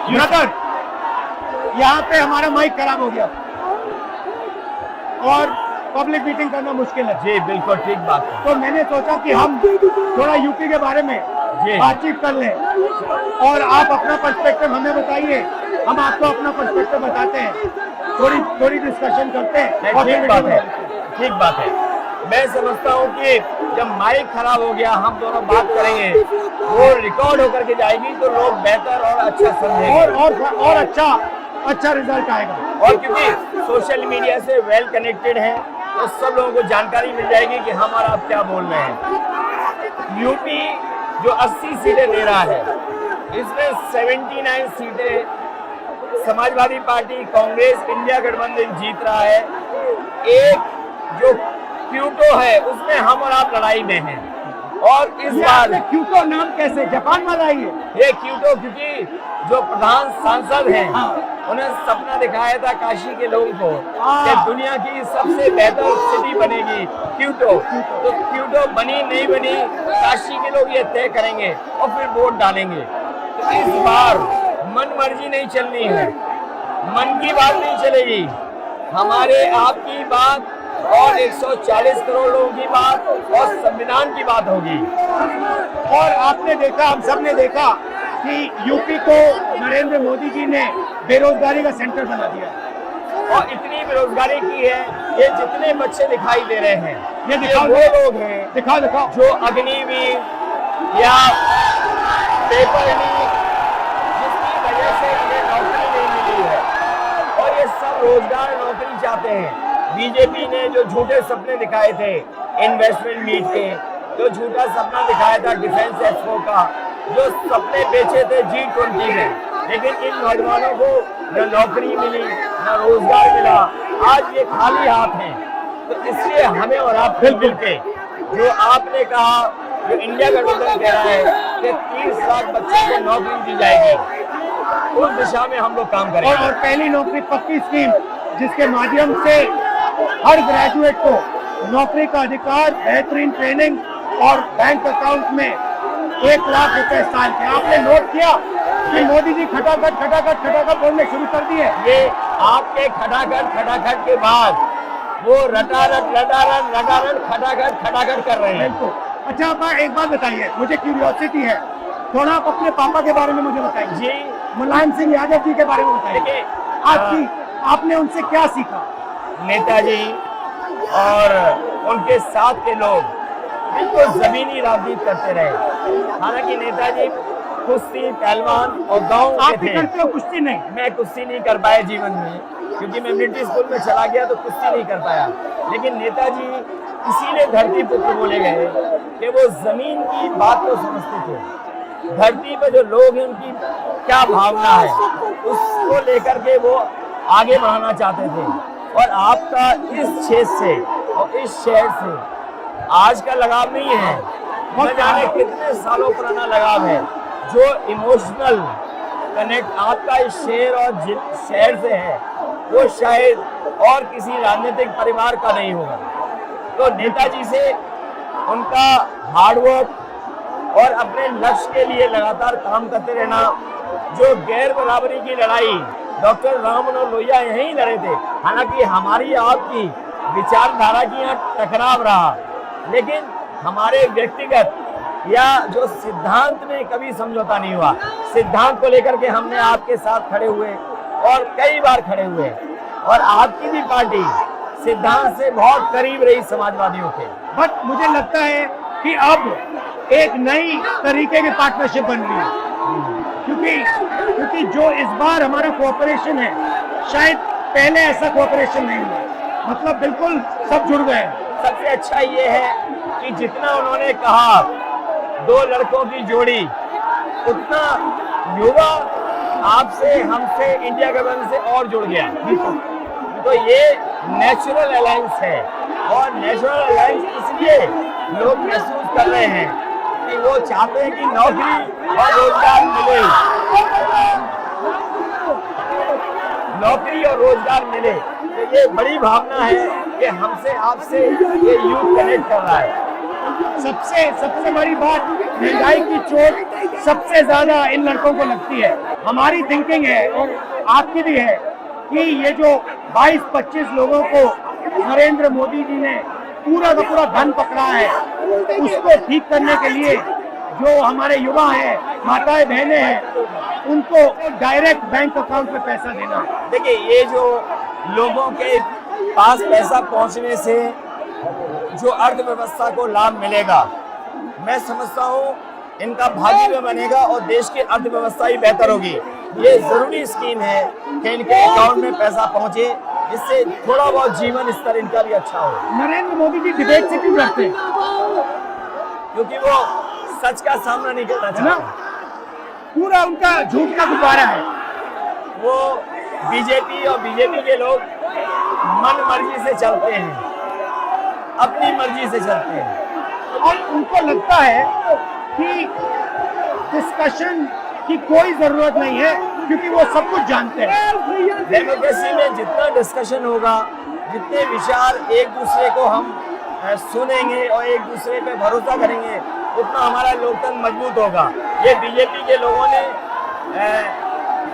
Brother, यहाँ पे हमारा माइक खराब हो गया और पब्लिक मीटिंग करना मुश्किल है। जी बिल्कुल ठीक बात है। तो मैंने सोचा कि हम थोड़ा यूपी के बारे में बातचीत कर लें और आप अपना पर्सपेक्टिव हमें बताइए, हम आपको अपना पर्सपेक्टिव बताते हैं, थोड़ी डिस्कशन करते हैं। और ठीक बात है, ठीक बात है। मैं समझता हूँ कि जब माइक खराब हो गया हम दोनों बात करेंगे, वो रिकॉर्ड होकर के जाएगी तो लोग बेहतर और अच्छा समझेंगे और अच्छा रिजल्ट आएगा। और क्योंकि सोशल मीडिया से वेल कनेक्टेड है तो सब लोगों को जानकारी मिल जाएगी कि हम और आप क्या बोल रहे हैं। यूपी जो 80 सीटें ले रहा है, इसमें 79 सीटें समाजवादी पार्टी, कांग्रेस, इंडिया गठबंधन जीत रहा है। एक जो क्यूटो है उसमें हम और आप लड़ाई में हैं। और इस बार क्यूटो नाम कैसे जापान वाला ही है? ये क्यूटो क्योंकि जो प्रधान सांसद हैं उन्हें सपना दिखाया था काशी के लोगों को कि दुनिया की सबसे बेहतर सिटी बनेगी क्यूटो। तो क्यूटो बनी नहीं बनी काशी के लोग ये तय करेंगे और फिर वोट डालेंगे। तो इस बार मन मर्जी नहीं चलनी है, मन की बात नहीं चलेगी, हमारे आपकी बात और 140 करोड़ लोगों की बात और संविधान की बात होगी। और आपने देखा, हम सब ने देखा कि यूपी को नरेंद्र मोदी जी ने बेरोजगारी का सेंटर बना दिया और इतनी बेरोजगारी की है, ये जितने बच्चे दिखाई दे रहे हैं ये वो लोग हैं, दिखाओ जो अग्निवीर या पेपर लीक जिसकी वजह से इन्हें नौकरी नहीं मिली है और ये सब रोजगार नौकरी चाहते हैं। बीजेपी ने जो झूठे सपने दिखाए थे इन्वेस्टमेंट मीट के, जो झूठा सपना दिखाया था डिफेंस एक्सपो का, जो सपने बेचे थे G20 में, लेकिन इन नौजवानों को न नौकरी मिली न रोजगार मिला, आज ये खाली हाथ हैं। तो इसलिए हमें और आप मिल के जो आपने कहा, जो इंडिया गठबंधन कह रहा है कि 30 लाख बच्चों को नौकरी दी जाएगी, उस दिशा में हम लोग काम करेंगे। और पहली नौकरी पक्की स्कीम जिसके माध्यम से हर ग्रेजुएट को नौकरी का अधिकार, बेहतरीन ट्रेनिंग और बैंक अकाउंट में 1 लाख रुपए साल के। आपने नोट किया कि मोदी जी खटाखट बोलने शुरू कर दिए। ये आपके खटाखट के बाद वो रटारट खटाखट कर रहे हैं। अच्छा, आप एक बात बताइए, मुझे क्यूरियोसिटी है, थोड़ा आप अपने पापा के बारे में मुझे बताइए जी। मुलायम सिंह यादव जी के बारे में बताइए। आपने उनसे क्या सीखा? नेताजी और उनके साथ के लोग बिल्कुल जमीनी राजनीति करते रहे। हालांकि नेताजी कुश्ती, पहलवान और गांव के थे। करते हो कुश्ती? नहीं, मैं कुश्ती नहीं कर पाया जीवन में, क्योंकि मैं मिलिट्री स्कूल में चला गया तो कुश्ती नहीं कर पाया। लेकिन नेताजी इसीलिए धरती पुत्र बोले गए कि वो जमीन की बात को समझते थे। धरती पर जो लोग हैं उनकी क्या भावना है उसको लेकर के वो आगे बढ़ाना चाहते थे। और आपका इस क्षेत्र से और इस शहर से आज का लगाव नहीं है, न जाने कितने सालों पुराना लगाव है। जो इमोशनल कनेक्ट आपका इस शहर और शहर से है वो शायद और किसी राजनीतिक परिवार का नहीं होगा। तो नेताजी से उनका हार्डवर्क और अपने लक्ष्य के लिए लगातार काम करते रहना, जो गैर बराबरी की लड़ाई डॉक्टर राम मनोहर लोहिया यहीं लड़े थे। हालांकि हमारी आपकी विचारधारा की यहाँ टकराव रहा, लेकिन हमारे व्यक्तिगत या जो सिद्धांत में कभी समझौता नहीं हुआ। सिद्धांत को लेकर के हमने आपके साथ खड़े हुए और कई बार खड़े हुए, और आपकी भी पार्टी सिद्धांत से बहुत करीब रही समाजवादियों के। बट मुझे लगता है कि अब एक नई तरीके की पार्टनरशिप बन रही है, क्योंकि जो इस बार हमारा कोऑपरेशन है, शायद पहले ऐसा कोऑपरेशन नहीं हुआ। मतलब बिल्कुल सब जुड़ गए। सबसे अच्छा ये है कि जितना उन्होंने कहा 2 लड़कों की जोड़ी, उतना युवा आपसे, हमसे, इंडिया गठबंधन से और जुड़ गया। तो ये नेचुरल अलायंस है, और नेचुरल अलायंस इसलिए लोग महसूस कर रहे हैं कि वो चाहते हैं कि नौकरी और रोजगार मिले, नौकरी और रोजगार मिले। तो ये बड़ी भावना है कि हमसे आपसे ये यूथ कनेक्ट कर रहा है। सबसे सबसे बड़ी बात, महंगाई की चोट सबसे ज्यादा इन लड़कों को लगती है। हमारी थिंकिंग है और आपकी भी है कि ये जो 22-25 लोगों को नरेंद्र मोदी जी ने पूरा का पूरा धन पकड़ा है, उसको ठीक करने के लिए जो हमारे युवा हैं, माताएं बहनें हैं, उनको डायरेक्ट बैंक अकाउंट में पैसा देना है। देखिए, ये जो लोगों के पास पैसा पहुंचने से जो अर्थव्यवस्था को लाभ मिलेगा, मैं समझता हूँ इनका भाग्य भी बनेगा और देश की अर्थव्यवस्था भी बेहतर होगी। ये जरूरी स्कीम है कि इनके अकाउंट में पैसा पहुंचे, जिससे थोड़ा बहुत जीवन स्तर इनका भी अच्छा हो। नरेंद्र मोदी जी डिबेट से क्यों डरते हैं? क्योंकि वो सच का सामना नहीं करना चाहते। पूरा उनका झूठ का गुब्बारा है। वो बीजेपी और बीजेपी के लोग मन मर्जी से चलते हैं, अपनी मर्जी से चलते हैं और उनको लगता है कि डिस्कशन की कोई जरूरत नहीं है, क्योंकि वो सब कुछ जानते हैं। डेमोक्रेसी में जितना डिस्कशन होगा, जितने विचार एक दूसरे को हम सुनेंगे और एक दूसरे पे भरोसा करेंगे, उतना हमारा लोकतंत्र मजबूत होगा। ये बीजेपी के लोगों ने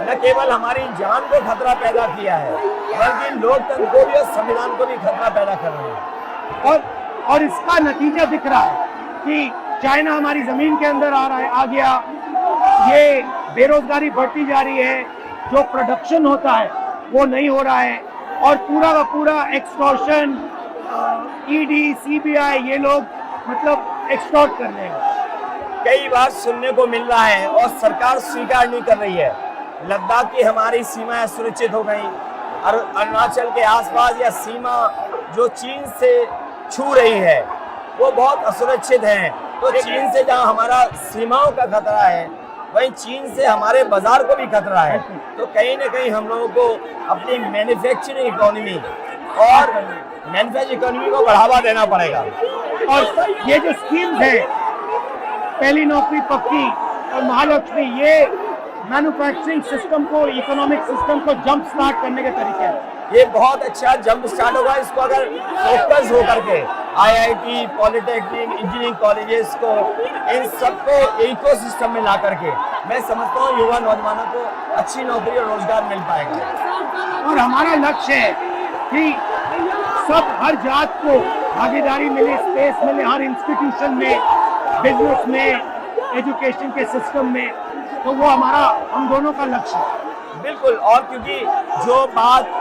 न केवल हमारी जान को खतरा पैदा किया है, बल्कि लोकतंत्र को भी और संविधान को भी खतरा पैदा कर रहे हैं। और इसका नतीजा दिख रहा है कि चाइना हमारी जमीन के अंदर आ गया, ये बेरोजगारी बढ़ती जा रही है, जो प्रोडक्शन होता है वो नहीं हो रहा है, और पूरा का पूरा एक्सटॉर्शन, ईडी, सीबीआई, ये लोग मतलब एक्सटॉर्ट कर रहे हैं। कई बार सुनने को मिल रहा है और सरकार स्वीकार नहीं कर रही है, लद्दाख की हमारी सीमाएं सुरक्षित हो गई, और अरुणाचल के आसपास या सीमा जो चीन से छू रही है वो बहुत असुरक्षित है। तो चीन से जहां हमारा सीमाओं का खतरा है, वहीं चीन से हमारे बाजार को भी खतरा है। तो कहीं ना कहीं हम लोगों को अपनी मैन्युफैक्चरिंग इकोनॉमी और मैन्युफैक्चरिंग इकोनॉमी को बढ़ावा देना पड़ेगा। और ये जो स्कीम्स है, पहली नौकरी पक्की और महालक्ष्मी, ये मैन्युफैक्चरिंग सिस्टम को, इकोनॉमिक सिस्टम को जंप स्टार्ट करने के तरीके हैं। ये बहुत अच्छा जंप स्टार्ट होगा। इसको अगर फोकस होकर के आईआईटी, पॉलिटेक्निक, इंजीनियरिंग कॉलेजेस को, इन सबको इकोसिस्टम में ला करके, मैं समझता हूँ युवा नौजवानों को अच्छी नौकरी और रोजगार मिल पाएगा। और हमारा लक्ष्य है कि सब, हर जात को भागीदारी मिले, स्पेस मिले, हर इंस्टीट्यूशन में, बिजनेस में, एजुकेशन के सिस्टम में। तो वो हमारा, हम दोनों का लक्ष्य है। बिल्कुल। और क्योंकि जो बात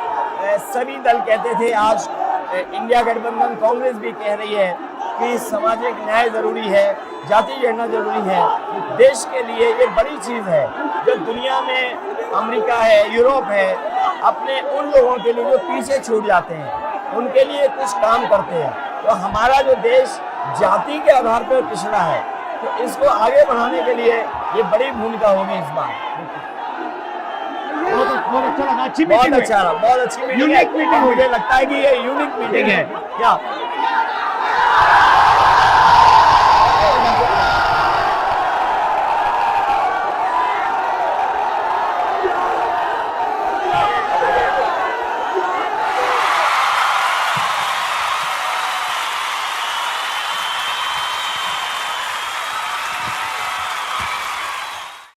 सभी दल कहते थे, आज इंडिया गठबंधन कांग्रेस भी कह रही है कि सामाजिक न्याय जरूरी है, जाति गणना जरूरी है। देश के लिए ये बड़ी चीज है। जो दुनिया में अमेरिका है, यूरोप है, अपने उन लोगों के लिए जो पीछे छूट जाते हैं, उनके लिए कुछ काम करते हैं। तो हमारा जो देश जाति के आधार पर पिछड़ा है, तो इसको आगे बढ़ाने के लिए ये बड़ी भूमिका होगी इस बार। बहुत अच्छा लगा, अच्छी बहुत मीटिंग, अच्छा रहा, बहुत अच्छी मीटिंग है। मुझे लगता है कि ये यूनिक मीटिंग है क्या?